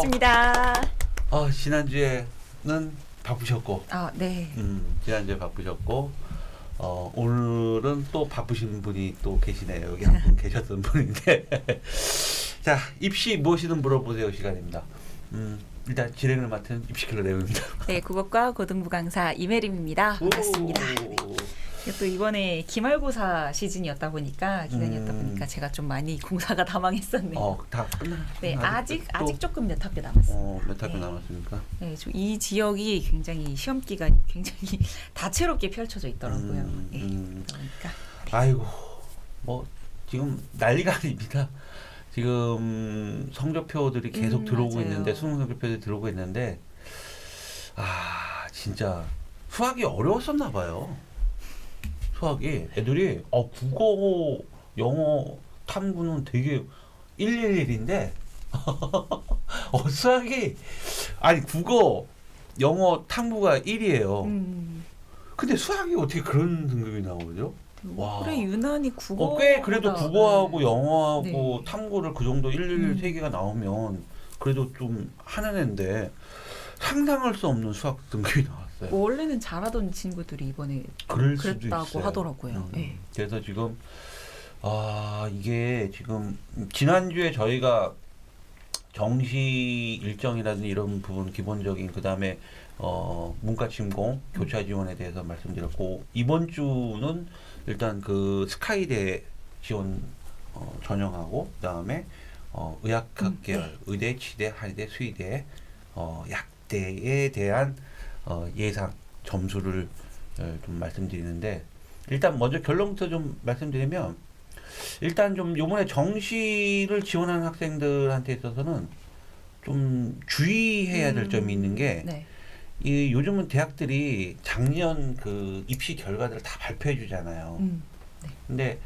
반갑습니다. 지난주에는 바쁘셨고, 네. 지난주에 바쁘셨고, 오늘은 또 바쁘신 분이 또 계시네요. 여기 한 분 계셨던 분인데. 자, 입시 무엇이든 물어보세요 시간입니다. 일단 진행을 맡은 입시킬러 내용입니다. 네, 국어과 고등부 강사 이메림입니다. 반갑습니다. 네. 또 이번에 기말고사 시즌이었다 보니까 기간이었다 보니까 제가 좀 많이 공사가 다 망했었네요. 다 끝나. 네, 아직 조금 몇 학교 남았어요. 몇 학교 남았습니까? 네, 이 지역이 굉장히 시험 기간이 굉장히 다채롭게 펼쳐져 있더라고요. 그러니까. 아이고, 지금 난리가 아닙니다. 지금 성적표들이 계속 들어오고 맞아요. 있는데, 수능 성적표들이 들어오고 있는데, 진짜 수학이 어려웠었나 봐요. 수학이 애들이 국어, 영어, 탐구는 되게 111인데 수학이 국어, 영어, 탐구가 1이에요. 근데 수학이 어떻게 그런 등급이 나오죠? 그래 유난히 국어 꽤 그래도 국어하고 영어하고 네. 탐구를 그 정도 111 세 개가 나오면 그래도 좀 하는 애인데 상상할 수 없는 수학 등급이 나왔어요. 원래는 잘하던 친구들이 이번에 그랬다고 하더라고요. 네. 그래서 지금 이게 지금 지난주에 저희가 정시 일정이라든지 이런 부분 기본적인 그다음에 문과 침공 교차 지원에 대해서 말씀드렸고, 이번 주는 일단 그 스카이대 지원 전형하고 그다음에 의학학 계열 의대, 치대, 한의대, 수의대, 약대에 대한 예상 점수를 좀 말씀드리는데, 일단 먼저 결론부터 좀 말씀드리면, 일단 좀 요번에 정시를 지원하는 학생들한테 있어서는 좀 주의해야 될 점이 있는 게, 이 요즘은 대학들이 작년 그 입시 결과들을 다 발표해 주잖아요. 근데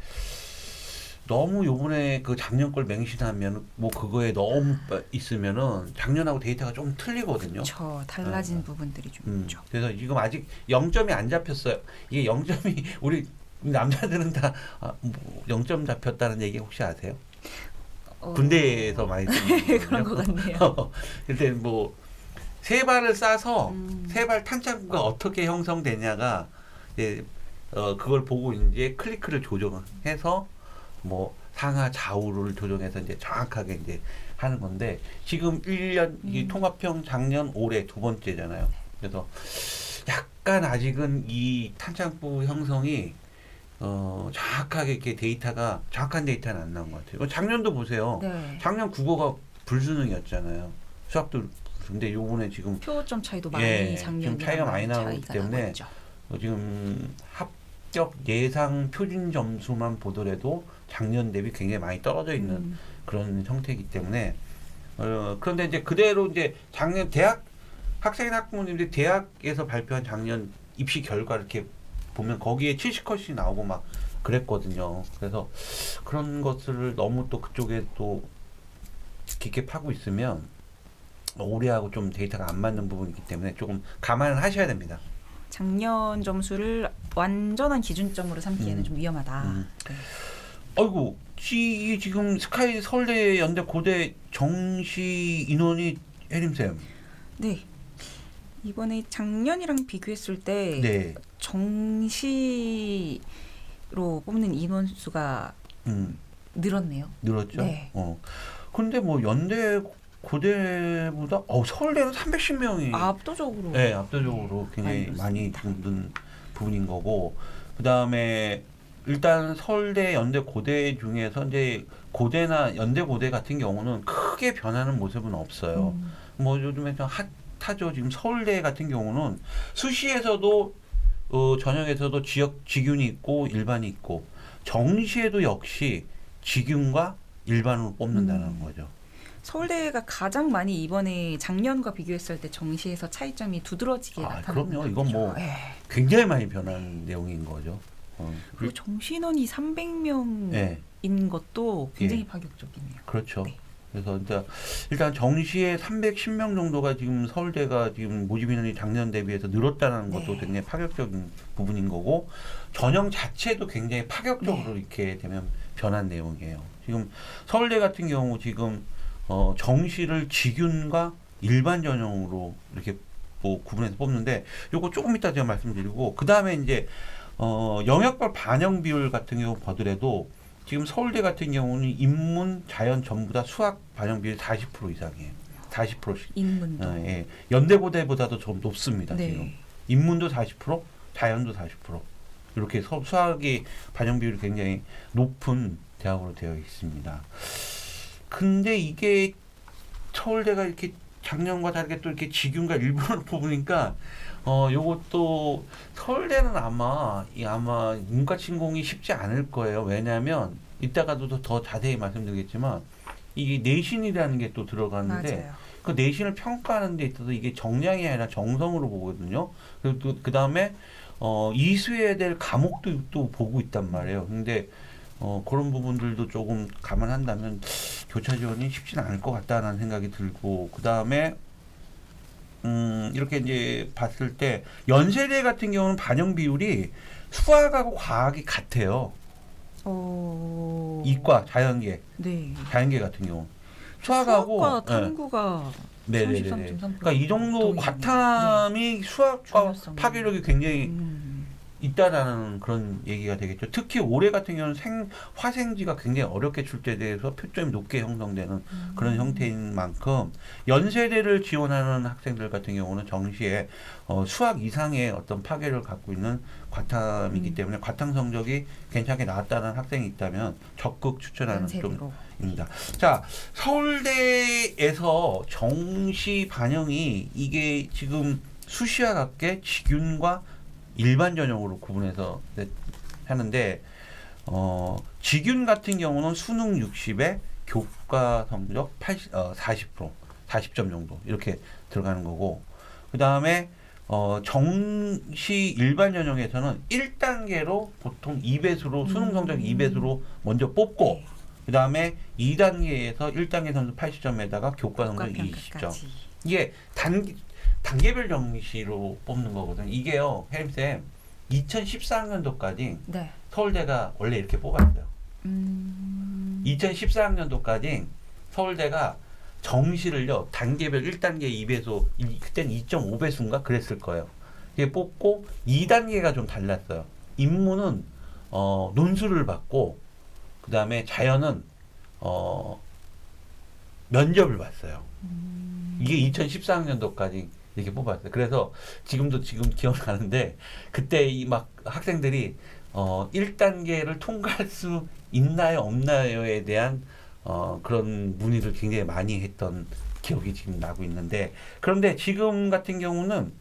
너무 요번에 그 작년 걸 맹신하면 그거에 너무 있으면은 작년하고 데이터가 좀 틀리거든요. 달라진 부분들이 좀 있죠. 그래서 지금 아직 0점이 안 잡혔어요. 이게 0점이 우리 남자들은 다 0점 잡혔다는 얘기 혹시 아세요? 군대에서 많이 듣는 그런 것 같네요. 근데 세 발을 싸서 세 발 탄창구가 어떻게 형성되냐가 이제 그걸 보고 이제 클리크를 조정해서 상하 좌우를 조정해서 이제 정확하게 이제 하는 건데, 지금 1년 이 통합형 작년 올해 두 번째잖아요. 그래서 약간 아직은 이 탄창구 형성이 정확하게 이렇게 정확한 데이터는 안 나온 것 같아요. 작년도 보세요. 작년 국어가 불수능이었잖아요. 수학도. 근데 요번에 지금 표점 차이도 많이 지금 차이가 많이 나기 때문에 지금 합격 예상 표준 점수만 보더라도 작년 대비 굉장히 많이 떨어져 있는 그런 형태이기 때문에 그런데 이제 그대로 이제 작년 대학 학생이나 학부모님들이 대학에서 발표한 작년 입시 결과 이렇게 보면 거기에 70컷이 나오고 막 그랬거든요. 그래서 그런 것을 너무 또 그쪽에 또 깊게 파고 있으면 올해하고 좀 데이터가 안 맞는 부분이기 때문에 조금 감안을 하셔야 됩니다. 작년 점수를 완전한 기준점으로 삼기에는 좀 위험하다. 아이고, 지금 스카이 서울대, 연대, 고대 정시 인원이 혜림쌤. 네. 이번에 작년이랑 비교했을 때 정시로 뽑는 인원수가 늘었네요. 늘었죠? 네. 근데 연대, 고대보다 서울대는 310명이 압도적으로. 네, 압도적으로 굉장히 많이 는 부분인 거고, 그다음에 일단 서울대, 연대, 고대 중에서 이제 고대나 연대, 고대 같은 경우는 크게 변하는 모습은 없어요. 요즘에 좀 핫하죠. 지금 서울대 같은 경우는 수시에서도 전형에서도 직윤이 있고 일반이 있고, 정시에도 역시 직윤과 일반으로 뽑는다는 거죠. 서울대가 가장 많이 이번에 작년과 비교했을 때 정시에서 차이점이 두드러지게 나타나는 그럼요. 이건 굉장히 많이 변한 내용인 거죠. 그리고 정시 인원이 300명인 것도 굉장히 파격적이네요. 그렇죠. 그래서 일단 정시에 310명 정도가 지금 서울대가 지금 모집 인원이 작년 대비해서 늘었다는 것도 굉장히 파격적인 부분인 거고, 전형 자체도 굉장히 파격적으로 이렇게 되면 변한 내용이에요. 지금 서울대 같은 경우 지금 정시를 직윤과 일반 전형으로 이렇게 뭐 구분해서 뽑는데 요거 조금 이따 제가 말씀드리고 그 다음에 이제 영역별 반영 비율 같은 경우 보더라도 지금 서울대 같은 경우는 인문, 자연 전부 다 수학 반영 비율 40% 이상이에요. 40%씩. 인문도. 예. 연대고대보다도 좀 높습니다. 네. 지금. 인문도 40%, 자연도 40%. 이렇게 수학의 반영 비율이 굉장히 높은 대학으로 되어 있습니다. 근데 이게 서울대가 이렇게 작년과 다르게 또 이렇게 직윤과 일본을 뽑으니까 요것도 서울대는 아마 문과 침공이 쉽지 않을 거예요. 왜냐하면 이따가도 더 자세히 말씀드리겠지만 이게 내신이라는 게 또 들어가는데 맞아요. 그 내신을 평가하는 데 있어서 이게 정량이 아니라 정성으로 보거든요. 그리고 또 그 다음에 이수해야 될 과목도 또 보고 있단 말이에요. 근데 그런 부분들도 조금 감안한다면 교차 지원이 쉽지는 않을 것 같다는 생각이 들고 그 다음에 이렇게 이제 봤을 때 연세대 같은 경우는 반영 비율이 수학하고 과학이 같아요. 이과, 자연계, 네. 자연계 같은 경우 수학하고 수학과 탐구가 네네네. 33.3%. 그러니까 이 정도 과탐이 수학과 중요성이. 파괴력이 굉장히 있다라는 그런 얘기가 되겠죠. 특히 올해 같은 경우는 화생지가 굉장히 어렵게 출제돼서 표점이 높게 형성되는 그런 형태인 만큼 연세대를 지원하는 학생들 같은 경우는 정시에 수학 이상의 어떤 파괴를 갖고 있는 과탐이기 때문에 과탐 성적이 괜찮게 나왔다는 학생이 있다면 적극 추천하는 연세대로. 입니다. 자, 서울대에서 정시 반영이 이게 지금 수시와 같게 직윤과 일반 전형으로 구분해서 하는데 직윤 같은 경우는 수능 60에 교과 성적 40점 정도 이렇게 들어가는 거고 그 다음에 정시 일반 전형에서는 1단계로 보통 2배수로 수능 성적 2배수로 먼저 뽑고 그 다음에 2단계에서 1단계 점수 80점에다가 교과 성적 20점. 이게 단계별 정시로 뽑는 거거든요. 이게요, 혜림쌤, 2014학년도까지 네. 서울대가 원래 이렇게 뽑았어요. 2014학년도까지 서울대가 정시를요, 단계별 1단계 2배수, 그때는 2.5배수인가? 그랬을 거예요. 이게 뽑고 2단계가 좀 달랐어요. 인문은 논술을 받고 그 다음에 자연은 면접을 봤어요. 이게 2014학년도까지 이렇게 뽑았어요. 그래서 지금 기억나는데 그때 이 막 학생들이 1단계를 통과할 수 있나요 없나요에 대한 그런 문의를 굉장히 많이 했던 기억이 지금 나고 있는데 그런데 지금 같은 경우는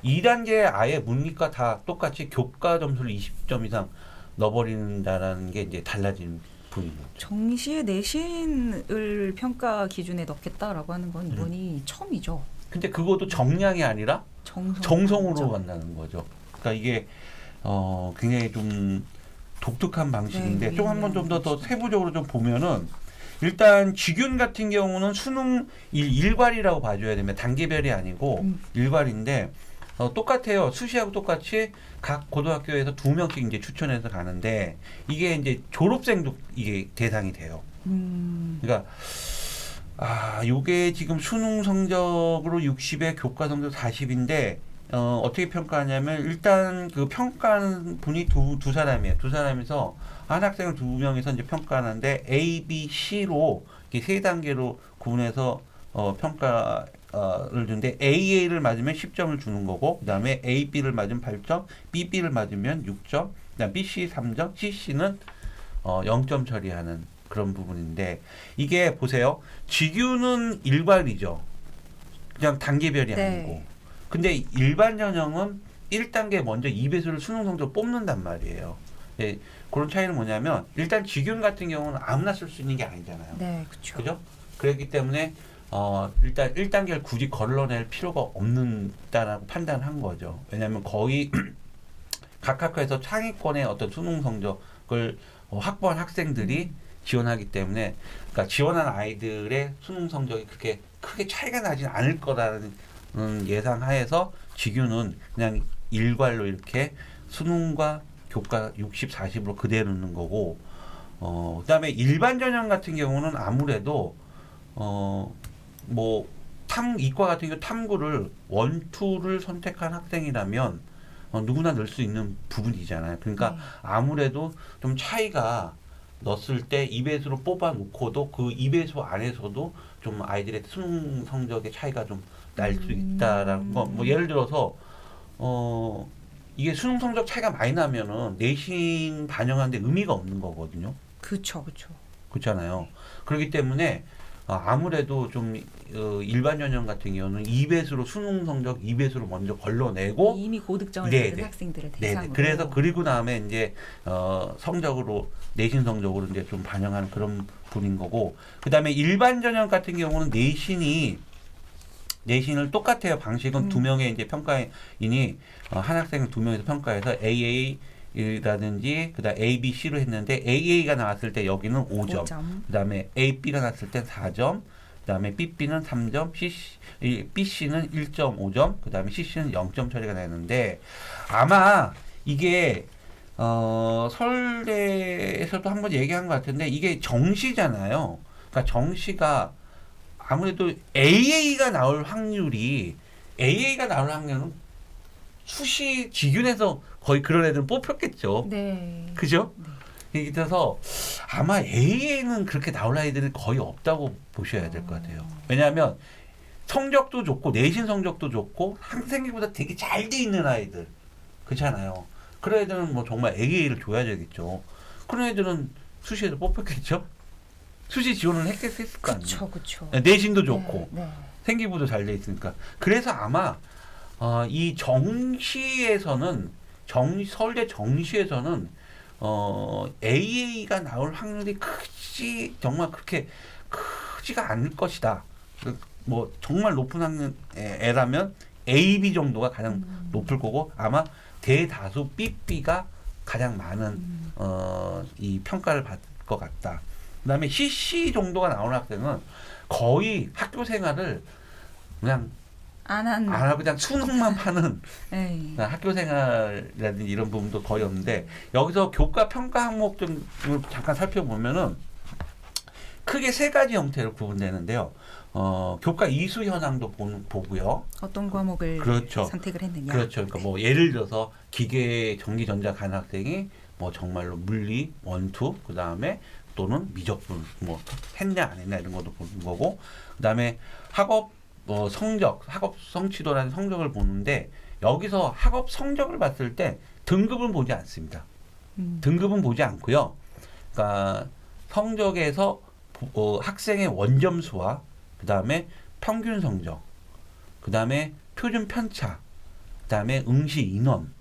2단계 아예 문이과 다 똑같이 교과 점수를 20점 이상 넣어버린다라는 게 이제 달라진 분이죠. 정시에 내신을 평가 기준에 넣겠다라고 하는 건 이번이 처음이죠. 근데 그것도 정량이 아니라 정성으로 간다는 거죠. 그러니까 이게 굉장히 좀 독특한 방식인데 네, 좀 한번 좀 더 세부적으로 좀 보면은 일단 직윤 같은 경우는 수능 일괄이라고 봐줘야 되면 단계별이 아니고 일괄인데 똑같아요. 수시하고 똑같이 각 고등학교에서 2명씩 이제 추천해서 가는데 이게 이제 졸업생도 이게 대상이 돼요. 그러니까 요게 지금 수능 성적으로 60에 교과 성적 40인데 어떻게 평가하냐면 일단 그 평가하는 분이 두 사람이에요. 두 사람이서 한 학생을 2명이서 이제 평가하는데 A, B, C로 이렇게 세 단계로 구분해서 평가를 주는데 AA를 맞으면 10점을 주는 거고 그 다음에 AB를 맞으면 8점, BB를 맞으면 6점, 그 다음 BC 3점, CC는 0점 처리하는 그런 부분인데 이게 보세요. 직윤은 일괄이죠. 그냥 단계별이 네. 아니고. 근데 일반 전형은 1단계 먼저 2배수를 수능 성적을 뽑는단 말이에요. 네, 그런 차이는 뭐냐면 일단 직윤 같은 경우는 아무나 쓸 수 있는 게 아니잖아요. 네, 그렇죠. 그죠? 그렇기 때문에 일단 1단계를 굳이 걸러낼 필요가 없는다라고 판단한 거죠. 왜냐하면 거의 각 학교에서 상위권의 어떤 수능 성적을 확보한 학생들이 지원하기 때문에 그러니까 지원한 아이들의 수능 성적이 그렇게 크게 차이가 나진 않을 거라는 예상하에서 직윤은 그냥 일괄로 이렇게 수능과 교과 60, 40으로 그대로 넣는 거고 그다음에 일반 전형 같은 경우는 아무래도 뭐 이과 같은 경우 탐구를 원투를 선택한 학생이라면 누구나 넣을 수 있는 부분이잖아요. 그러니까 아무래도 좀 차이가 넣었을 때 2배수로 뽑아 놓고도 그 2배수 안에서도 좀 아이들의 수능 성적의 차이가 좀 날 수 있다라는 거. 뭐 예를 들어서 이게 수능 성적 차이가 많이 나면은 내신 반영하는데 의미가 없는 거거든요. 그렇죠. 그렇잖아요. 그렇기 때문에 아무래도 좀 일반 전형 같은 경우는 2배수로 수능 성적 2배수로 먼저 걸러내고 이미 고득점을 네네. 받은 학생들을 네네. 대상으로. 그래서 그리고 나면 이제 성적으로 내신 성적으로 이제 좀 반영하는 그런 분인 거고, 그다음에 일반 전형 같은 경우는 내신을 똑같아요. 방식은 두 명의 이제 평가인이 한 학생을 두 명에서 평가해서 AA라든지 그다음 A, B, C로 했는데 AA가 나왔을 때 여기는 5점. 그다음에 A, B가 나왔을 때 4점. 그다음에 BB는 3점, BC는 1.5점, 그다음에 CC는 0점 처리가 되는데 아마 이게 서울대에서도 한번 얘기한 것 같은데 이게 정시잖아요. 그러니까 정시가 아무래도 AA가 나올 확률은 수시 기준에서 거의 그런 애들은 뽑혔겠죠. 네. 그죠? 네. 그래서 아마 AA는 그렇게 나올 아이들은 거의 없다고 보셔야 될 것 같아요. 왜냐하면 성적도 좋고 내신 성적도 좋고 학생들보다 되게 잘 돼 있는 아이들 그렇잖아요. 그런 애들은 뭐 정말 AA를 줘야 되겠죠. 그런 애들은 수시에도 뽑혔겠죠. 수시 지원을 했을 거 아니에요. 그렇죠. 내신도 좋고 네. 생기부도 잘 돼 있으니까. 그래서 아마 이 정시에서는 서울대 정시에서는 AA가 나올 확률이 정말 그렇게 크지가 않을 것이다. 뭐 정말 높은 애라면 AB 정도가 가장 높을 거고 아마 대다수 BB가 가장 많은 이 평가를 받을 것 같다. 그다음에 CC 정도가 나오는 학생은 거의 학교 생활을 그냥 안 하고 그냥 수능만 파는 학교 생활이라든지 이런 부분도 거의 없는데 여기서 교과 평가 항목 좀 잠깐 살펴보면은 크게 세 가지 형태로 구분되는데요. 교과 이수 현황도 보고요. 어떤 과목을 그렇죠. 선택을 했느냐. 그렇죠. 그러니까 뭐 예를 들어서 기계, 전기, 전자 간 학생이 뭐 정말로 물리, 원투, 그 다음에 또는 미적분 뭐 했냐 안 했냐 이런 것도 보는 거고, 그 다음에 학업 성적, 학업 성취도라는 성적을 보는데 여기서 학업 성적을 봤을 때 등급은 보지 않습니다. 등급은 보지 않고요. 그러니까 성적에서 학생의 원점수와 그 다음에 평균 성적, 그 다음에 표준 편차, 그 다음에 응시 인원,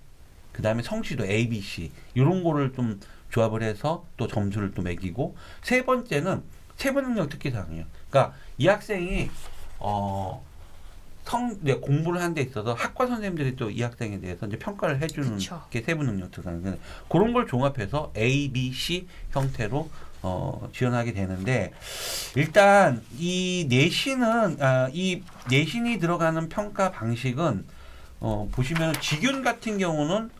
그 다음에 성취도 A, B, C 이런 거를 좀 조합을 해서 또 점수를 또 매기고, 세 번째는 세부 능력 특기사항이에요. 그러니까 이 학생이 공부를 하는 데 있어서 학과 선생님들이 또 이 학생에 대해서 이제 평가를 해주는 게 세부 능력 특기사항인데 그런 걸 종합해서 A, B, C 형태로 지원하게 되는데, 일단 이 내신이 들어가는 평가 방식은 보시면 직윤 같은 경우는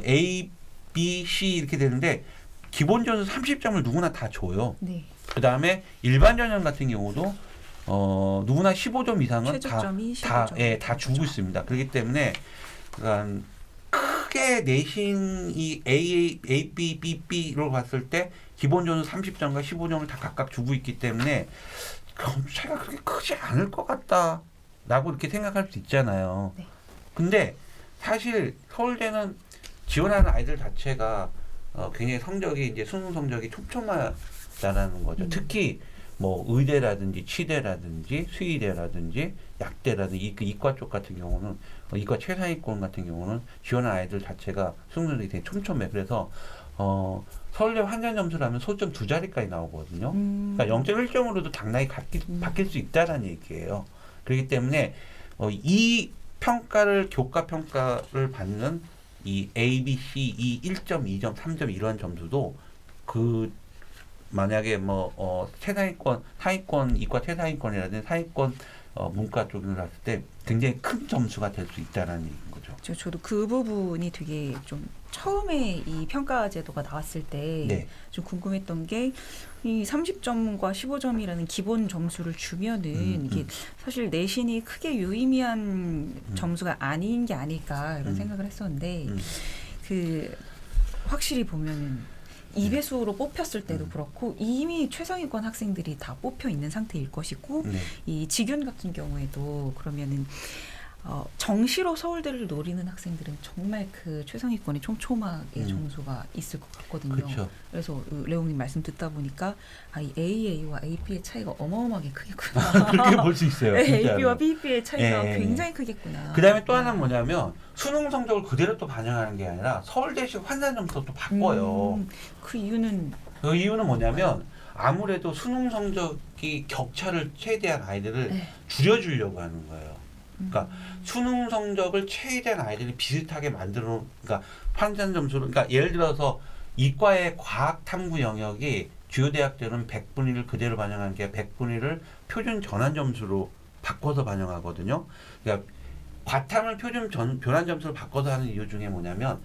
A, B, C 이렇게 되는데 기본 점수 30점을 누구나 다 줘요. 네. 그 다음에 일반 전형 같은 경우도 누구나 15점 이상은 다 주고 있습니다. 그렇기 때문에 그러니까 크게 내신이 A, B, B로 봤을 때 기본 점수 30점과 15점을 다 각각 주고 있기 때문에 차이가 그렇게 크지 않을 것 같다라고 이렇게 생각할 수 있잖아요. 네. 근데 사실 서울대는 지원하는 아이들 자체가 굉장히 성적이 이제 수능 성적이 촘촘하다라는 거죠. 특히 뭐 의대라든지 치대라든지 수의대라든지 약대라든지 이과 쪽 같은 경우는 이과 최상위권 같은 경우는 지원하는 아이들 자체가 수능률이 되게 촘촘해. 그래서 서울대 환자 점수라면 소점 2자리까지 나오거든요. 그러니까 0.1점으로도 당락이 바뀔 수 있다라는 얘기예요. 그렇기 때문에 이 평가를 교과 평가를 받는 이 A, B, C, 이 1점, 2점, 3점 이런 점수도 만약에 상위권 이과 최상위권이라든지 상위권 문과 쪽으로 갔을 때 굉장히 큰 점수가 될 수 있다라는 얘기인 거죠. 저도 그 부분이 되게 좀 처음에 이 평가 제도가 나왔을 때 네. 좀 궁금했던 게 이 30점과 15점이라는 기본 점수를 주면은 이게 사실 내신이 크게 유의미한 점수가 아닌 게 아닐까 이런 생각을 했었는데 그 확실히 보면은 2배수로 뽑혔을 때도 그렇고 이미 최상위권 학생들이 다 뽑혀 있는 상태일 것이고 네. 이 직윤 같은 경우에도 그러면은 정시로 서울대를 노리는 학생들은 정말 그 최상위권의 촘촘하게 점수가 있을 것 같거든요. 그렇죠. 그래서 레옹님 말씀 듣다 보니까 이 AA와 AP의 차이가 어마어마하게 크겠구나. 그렇게 볼 수 있어요. AP와 BP의 차이가 예. 굉장히 크겠구나. 그다음에 또 하나는 뭐냐면 수능 성적을 그대로 또 반영하는 게 아니라 서울대식 환산 점수도 또 바꿔요. 그 이유는 그 이유는 뭐냐면 아무래도 수능 성적이 격차를 최대한 아이들을 네. 줄여주려고 하는 거예요. 그러니까 수능 성적을 최대한 아이들이 비슷하게 만들어, 그러니까 환산 점수를, 그러니까 예를 들어서 이과의 과학 탐구 영역이 주요 대학들은 100분위를 그대로 반영하는 게 100분위를 표준 전환 점수로 바꿔서 반영하거든요. 그러니까 과탐을 표준 변환 점수로 바꿔서 하는 이유 중에 뭐냐면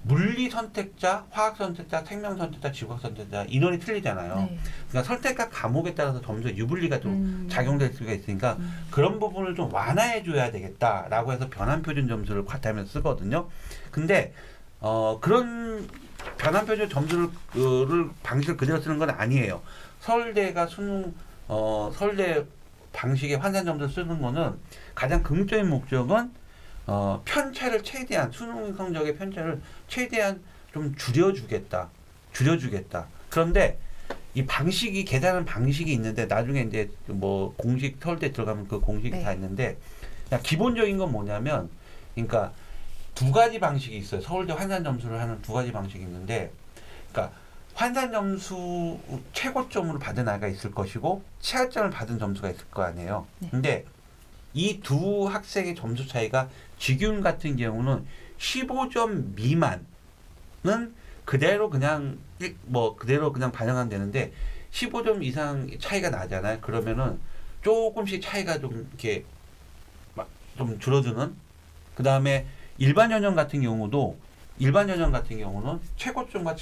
물리 선택자, 화학 선택자, 생명 선택자, 지구학 선택자 인원이 틀리잖아요. 네. 그러니까 선택과 과목에 따라서 점수의 유불리가 좀 작용될 수가 있으니까 그런 부분을 좀 완화해 줘야 되겠다라고 해서 변환 표준 점수를 과탐에서 쓰거든요. 근데 그런 변환 표준 점수를 방식을 그대로 쓰는 건 아니에요. 서울대가 서울대 방식의 환산 점수를 쓰는 거는 가장 긍정적인 목적은 편차를 최대한 수능 성적의 편차를 최대한 좀 줄여주겠다. 그런데 이 방식이 계산하는 방식이 있는데 나중에 이제 뭐 공식 서울대 들어가면 그 공식이 네. 다 있는데 그냥 기본적인 건 뭐냐면 그러니까 두 가지 방식이 있어요. 서울대 환산 점수를 하는 두 가지 방식이 있는데 그러니까 환산 점수 최고점으로 받은 아이가 있을 것이고 최하점을 받은 점수가 있을 거 아니에요. 네. 근데 이 두 학생의 점수 차이가 직윤 같은 경우는 15점 미만은 그대로 그냥 그대로 그냥 반영하면 되는데 15점 이상 차이가 나잖아요. 그러면은 조금씩 차이가 좀 이렇게 막 좀 줄어드는. 그 다음에 일반 전형 같은 경우는 최고점과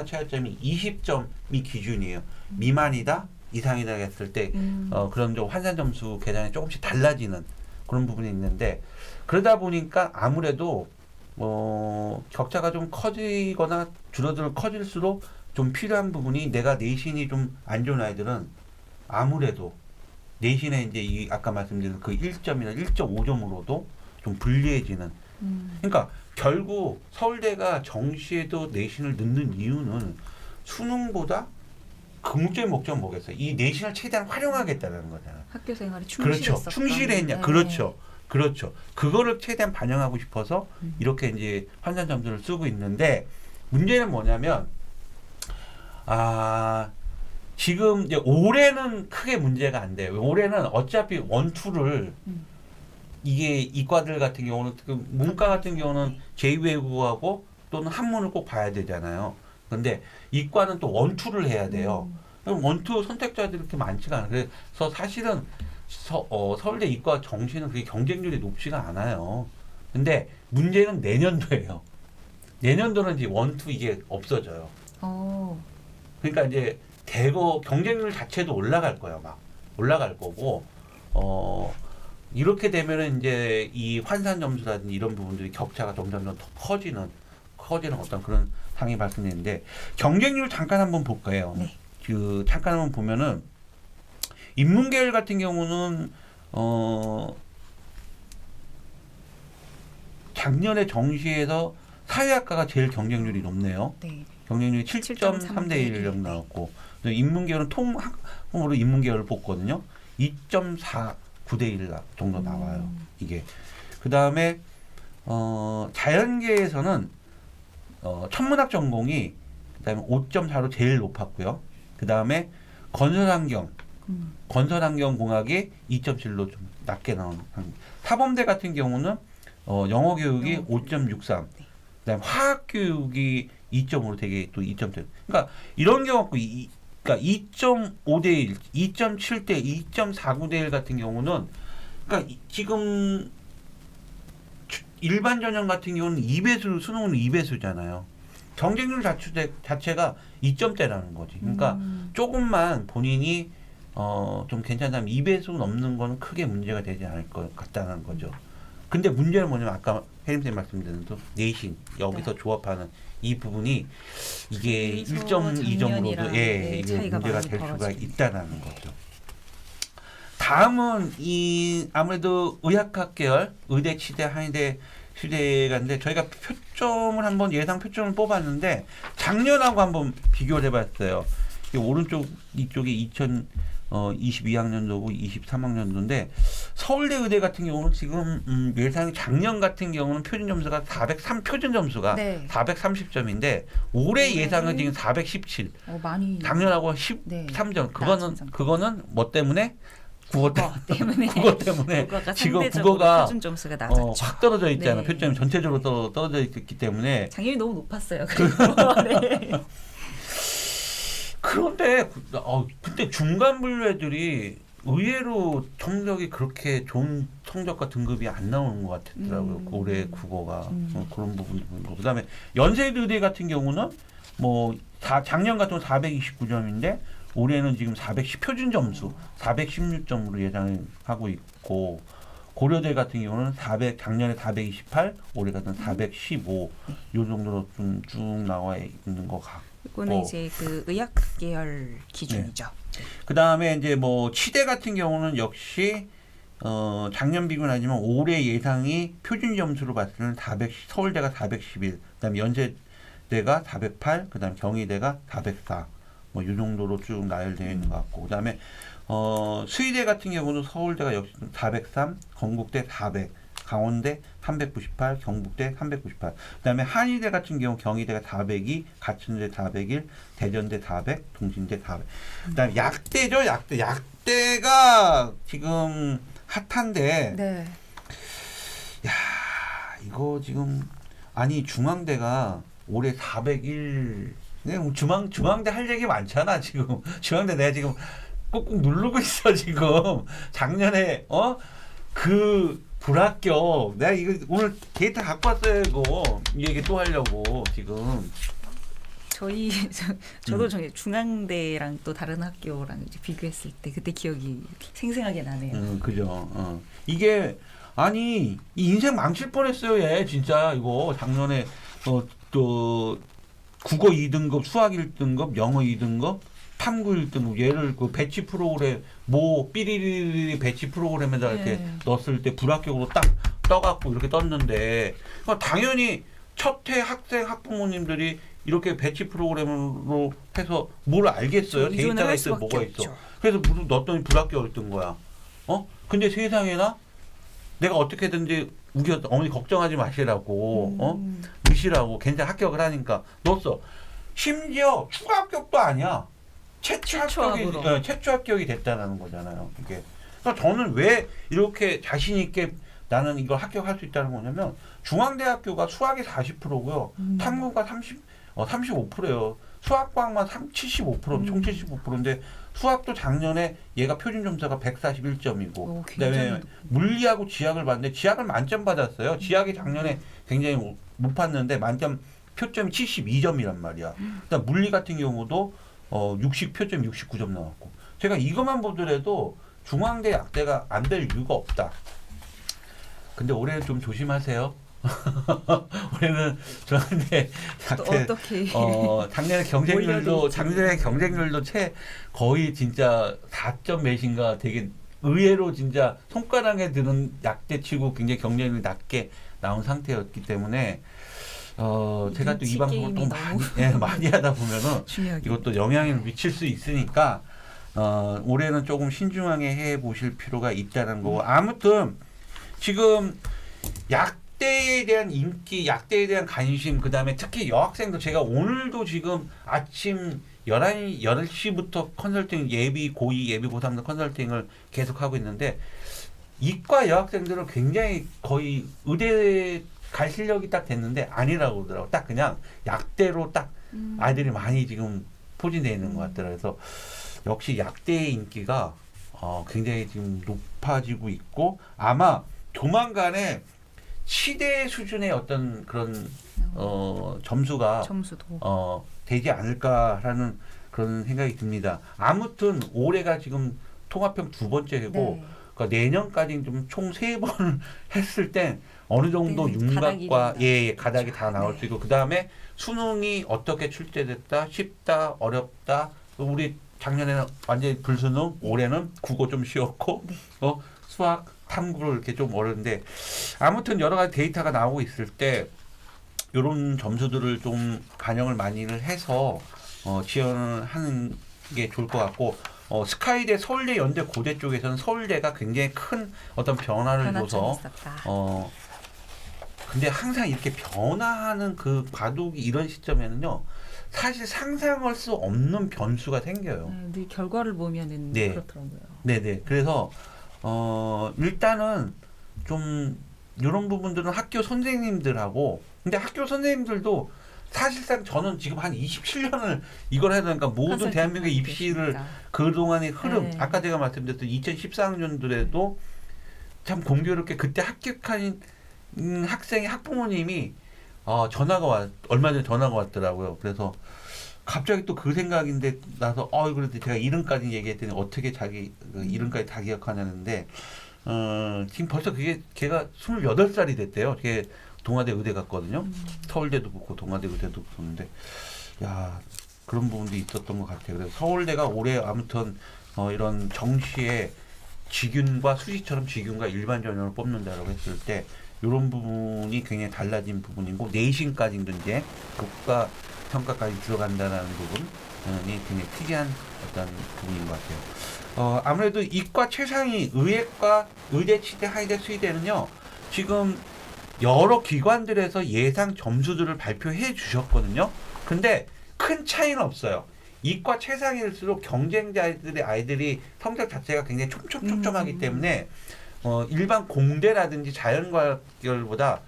최하점이 20점이 기준이에요. 미만이다, 이상이다 했을 때 그런 좀 환산 점수 계산이 조금씩 달라지는 그런 부분이 있는데 그러다 보니까 아무래도 격차가 좀 커지거나 커질수록 좀 필요한 부분이 내가 내신이 좀 안 좋은 아이들은 아무래도 내신에 이제 이 아까 말씀드린 그 1점이나 1.5점으로도 좀 불리해지는. 그러니까 결국 서울대가 정시에도 내신을 넣는 이유는 수능보다 궁극적인 목적은 뭐겠어요? 이 내신을 최대한 활용하겠다는 거잖아요. 학교 생활에 그렇죠. 충실했었던. 충실했냐? 네. 그렇죠. 그거를 최대한 반영하고 싶어서 이렇게 이제 환산 점수를 쓰고 있는데 문제는 뭐냐면 지금 이제 올해는 크게 문제가 안 돼요. 올해는 어차피 원투를 이게 이과들 같은 경우는 문과 같은 경우는 제2외국어하고 또는 한문을 꼭 봐야 되잖아요. 근데 이과는 또 원투를 해야 돼요. 그럼 원투 선택자들이 그렇게 많지가 않아요. 그래서 사실은 서울대 이과 정시는 그게 경쟁률이 높지가 않아요. 근데 문제는 내년도예요. 내년도는 이제 원투 이게 없어져요. 그러니까 이제 대거 경쟁률 자체도 올라갈 거예요. 막 올라갈 거고 이렇게 되면은 이제 이 환산 점수라든지 이런 부분들이 격차가 점점 더 커지는 어떤 그런 상황이 발생되는데 경쟁률 잠깐 한번 볼까요? 네. 잠깐 한번 보면은 인문계열 같은 경우는 작년에 정시에서 사회학과가 제일 경쟁률이 높네요. 네. 경쟁률이 7.3대 1 정도 나왔고 인문계열은 통으로 인문계열을 뽑거든요. 2.49대 1 정도 나와요. 이게 그 다음에 자연계에서는 천문학 전공이 그다음에 5.4로 제일 높았고요. 그 다음에 건설환경공학이 2.7로 좀 낮게 나오는. 사범대 같은 경우는 영어 교육이 5.63. 그다음에 화학 교육이 2.5로 되게 또 2.7. 그러니까 이런 경우 그러니까 2.5대 1, 2.7대 2.49대 1 같은 경우는 그러니까 지금 일반 전형 같은 경우는 2배수 수능은 2배수잖아요. 경쟁률 자체가 2점대라는 거지. 그러니까 조금만 본인이 좀 괜찮다면 2배수 넘는 거는 크게 문제가 되지 않을 것 같다는 거죠. 근데 문제는 뭐냐면 아까 혜림쌤 말씀드린 대로 내신 여기서 조합하는 이 부분이 이게 1.2점으로도 이게 문제가 될 수가 있다는 거죠. 다음은 이 아무래도 의학학 계열 의대, 치대, 한의대, 시대가인데 저희가 표점을 한번 예상 표점을 뽑았는데 작년하고 한번 비교를 해봤어요. 이 오른쪽 이쪽이 2022학년도고 23학년도인데 서울대 의대 같은 경우는 지금 예상이 작년 같은 경우는 표준 점수가 403 표준 점수가 네. 430점인데 올해 예상은 지금 417. 많이 작년하고 네. 13점. 낮은 그거는 뭐 때문에? 국어 때문에 국어 때문에 국어가 지금 상대적으로 국어가 표준 점수가 낮았죠. 확 떨어져 있잖아. 네. 표점이 전체적으로 떨어져 있기 때문에. 작년이 너무 높았어요. 네. 그런데 근데 중간 분류 애들이 의외로 성적이 그렇게 좋은 성적과 등급이 안 나오는 것 같더라고요. 올해 국어가 그런 부분이 보이고 그다음에 연세대의대 같은 경우는 뭐 작년 같은 경우 429점인데 올해는 지금 410 표준 점수 416점으로 예상을 하고 있고 고려대 같은 경우는 작년에 428 올해 같은 415 요 정도로 좀 쭉 나와 있는 것 같고. 이거는 이제 그 의학 계열 기준이죠. 네. 그 다음에 이제 뭐 치대 같은 경우는 역시 작년 비교는 하지만 올해 예상이 표준 점수로 봤을 때는 서울대가 411, 그다음에 연세대가 408, 그다음 경희대가 404, 뭐 이 정도로 쭉 나열되어 있는 것 같고, 그다음에 수의대 같은 경우는 서울대가 역시 403, 건국대 400. 강원대 398, 경북대 398. 그다음에 한의대 같은 경우 경희대가 402, 가천대 401, 대전대 400, 동신대 400. 그다음에 약대죠, 약대. 약대가 지금 핫한데, 네. 야 이거 지금 아니 중앙대가 올해 401. 중앙대 할 얘기 많잖아 지금. 중앙대 내가 지금 꾹꾹 누르고 있어 지금. 작년에 불합격. 내가 이거 오늘 데이터 갖고 왔어요 이거. 이 얘기 또 하려고 지금. 저도 중앙대랑 또 다른 학교랑 이제 비교했을 때 그때 기억이 생생하게 나네요. 그죠. 이게 아니 이 인생 망칠 뻔했어요 얘 진짜. 이거 작년에 또 국어 2등급, 수학 1등급, 영어 2등급, 탐구 1등급 얘를 그 배치 프로그램 삐리리리 배치 프로그램에다 이렇게 넣었을 때 불합격으로 딱 떠갖고 이렇게 떴는데 당연히 첫해 학부모님들이 이렇게 배치 프로그램으로 해서 뭘 알겠어요? 데이터가 있어 뭐가 있어? 그래서 넣었더니 불합격을 뜬 거야. 근데 세상에나 내가 어떻게든지 어머니 걱정하지 마시라고 넣으시라고 괜찮아 합격을 하니까 넣었어. 심지어 추가 합격도 아니야. 최초 합격이 됐다는 거잖아요. 이게. 그러니까 저는 왜 이렇게 자신 있게 나는 이걸 합격할 수 있다는 거냐면 중앙대학교가 수학이 40%고요. 탐구가 35%예요. 수학과학만 75%, 총 75%인데 수학도 작년에 얘가 표준 점수가 141점이고 그다음에 물리하고 지학을 봤는데 지학을 만점 받았어요. 지학이 작년에 굉장히 못 봤는데 만점 표점이 72점이란 말이야. 그다음 물리 같은 경우도 표점 69점 나왔고. 제가 이것만 보더라도 중앙대 약대가 안 될 이유가 없다. 근데 올해는 좀 조심하세요. 올해는 중앙대 약대 작년에 경쟁률도 거의 진짜 4점 몇인가 되게 의외로 진짜 손가락에 드는 약대치고 굉장히 경쟁률이 낮게 나온 상태였기 때문에 제가 또 이 방송을 또 많이 하다 보면은 이것도 영향을 미칠 수 있으니까 올해는 조금 신중하게 해 보실 필요가 있다는 거고. 아무튼 지금 약대에 대한 인기, 약대에 대한 관심, 그다음에 특히 여학생들 제가 오늘도 지금 아침 10시부터 컨설팅 예비 고2, 예비 고3들 컨설팅을 계속하고 있는데 이과 여학생들은 굉장히 거의 의대 갈 실력이 딱 됐는데 아니라고 그러더라고. 딱 그냥 약대로 딱 아이들이 많이 지금 포진되어 있는 것 같더라고요. 그래서 역시 약대의 인기가 굉장히 지금 높아지고 있고 아마 조만간에 치대 수준의 어떤 그런 점수가 점수도 되지 않을까라는 그런 생각이 듭니다. 아무튼 올해가 지금 통합형 두 번째고 네. 그러니까 내년까지 좀 총 3번을 했을 때 어느 정도 그때는 가닥이 윤곽과 좀 가닥이 다 나올 네. 수 있고 그 다음에 수능이 어떻게 출제됐다, 쉽다, 어렵다. 우리 작년에는 완전히 불수능, 올해는 국어 좀 쉬웠고 네. 수학, 탐구를 이렇게 좀 어려운데 아무튼 여러 가지 데이터가 나오고 있을 때 이런 점수들을 좀 반영을 많이를 해서 지원을 하는 게 좋을 것 같고 스카이대, 서울대, 연대, 고대 쪽에서는 서울대가 굉장히 큰 어떤 변화를 변화점이 줘서 있었다. 근데 항상 이렇게 변화하는 그 바둑이 이런 시점에는요 사실 상상할 수 없는 변수가 생겨요. 늘 결과를 보면은 네. 그렇더라고요. 네네. 그래서 일단은 좀 이런 부분들은 학교 선생님들하고 근데 학교 선생님들도 사실상 저는 지금 한 27년을 이걸 해야 되니까 모든 항상 대한민국의 기억하고 입시를 계십니다. 그동안의 흐름 네. 아까 제가 말씀드렸던 2014학년도에도 참 공교롭게 그때 합격한 학생의 학부모님이 얼마 전에 전화가 왔더라고요. 그래서 갑자기 또 그 생각인데 나서 그래도 제가 이름까지 얘기했더니 어떻게 자기 그 이름까지 다 기억하냐는데 지금 벌써 그게 걔가 28살이 됐대요. 걔 동아대 의대 갔거든요. 서울대도 붙고 동아대 의대도 붙었는데 야 그런 부분도 있었던 것 같아요. 그래서 서울대가 올해 아무튼 이런 정시에 직윤과 수시처럼 직윤과 일반 전형을 뽑는다라고 했을 때 이런 부분이 굉장히 달라진 부분이고 내신까지도 이제 국가 평가까지 들어간다는 부분이 굉장히 특이한 어떤 부분인 것 같아요. 아무래도 이과 최상위 의예과 의대, 치대, 하이대, 수의대는요. 지금 여러 기관들에서 예상 점수들을 발표해 주셨거든요. 근데 큰 차이는 없어요. 이과 최상위일수록 경쟁자들의 아이들이 성적 자체가 굉장히 촘촘하기 때문에 일반 공대라든지 자연과학열보다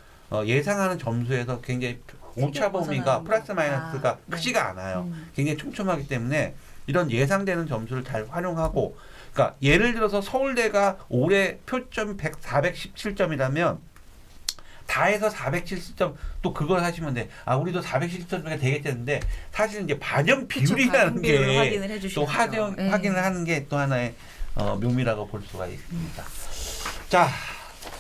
예상하는 점수에서 굉장히 오차 범위가 플러스 마이너스가 크지가 않아요. 굉장히 촘촘하기 때문에 이런 예상되는 점수를 잘 활용하고 그러니까 예를 들어서 서울대가 올해 표점 417점이라면 다 해서 470점 또 그걸 하시면 돼. 우리도 470점이 되겠다는데 사실은 이제 반영 비율이라는 게 또 확인을 하는 게 또 하나의 묘미라고 볼 수가 있습니다. 자,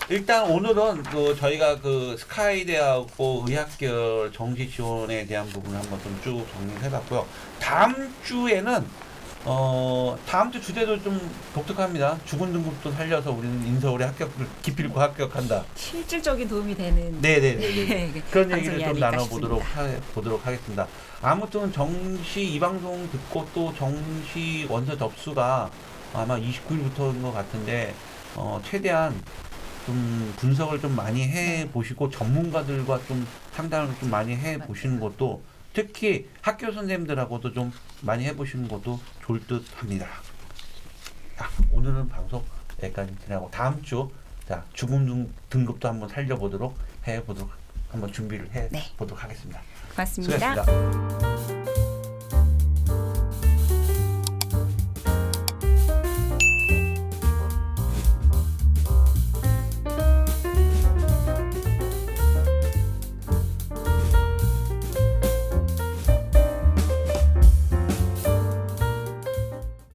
일단 오늘은 저희가 그 스카이대하고 의학계열 정시 지원에 대한 부분을 한번 좀 쭉 정리를 해봤고요. 다음 주에는 다음 주 주제도 좀 독특합니다. 죽은 등급도 살려서 우리는 인서울에 기필코 합격한다. 실질적인 도움이 되는 네네. 그런 얘기를 좀 나눠보도록 싶습니다. 하겠습니다. 아무튼 정시 이 방송 듣고 또 정시 원서 접수가 아마 29일부터인 것 같은데 최대한 좀 분석을 좀 많이 해 보시고 전문가들과 좀 상담을 좀 많이 해 보시는 것도 특히 학교 선생님들하고도 좀 많이 해 보시는 것도 좋을 듯 합니다. 오늘은 방송 여기까지 진행하고 다음 주 죽음 등급도 한번 살려보도록 한번 준비를 해 보도록 하겠습니다. 고맙습니다. 수고하셨습니다.